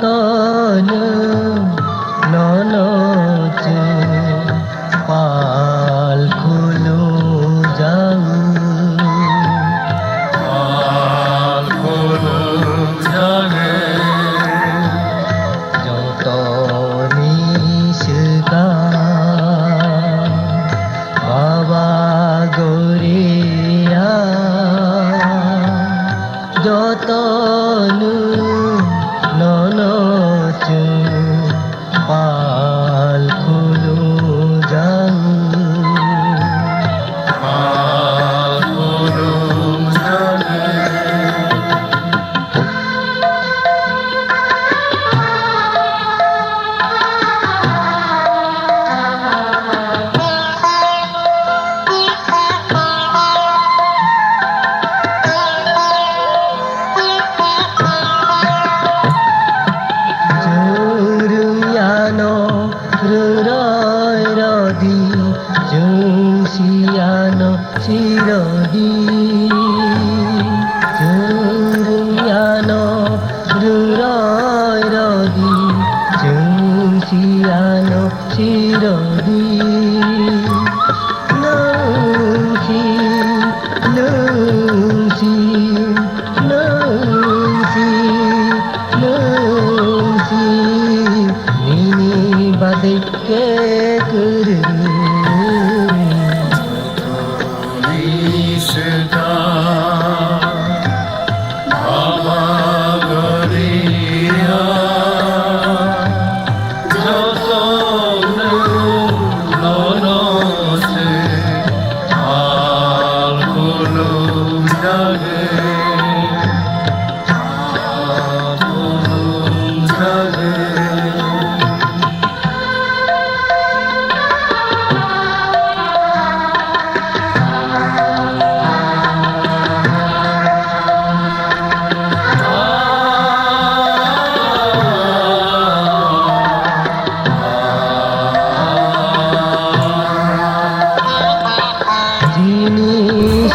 যতন ননচে পাল খুলো যাও পাল খুলো জাগে যত নিশকা বাবা গরিয়া যতনু ননচে পাল খুলো যাও পাল খুলো জাগে Juruyano ruroy rodi Jungsiyano sirodi Juruyano ruroy rodi Jungsiyano sirodi Nungsi nungsi nungsi nungsi nini badik ke kuru নিশকা বাবা গরিয়া যতন ননচে পাল খুলো জাগে পাল খুলো জাগে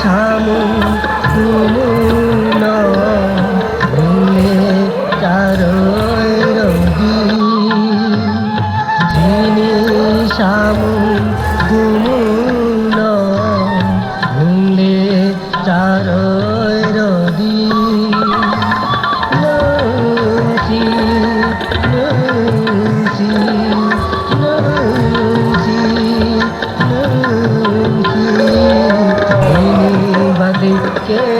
সামু তুমুন ভুলে চারই রবি যিনি সামু তুমুন ভুলে চারই রবি নংসি নংসি নংসি নংসি के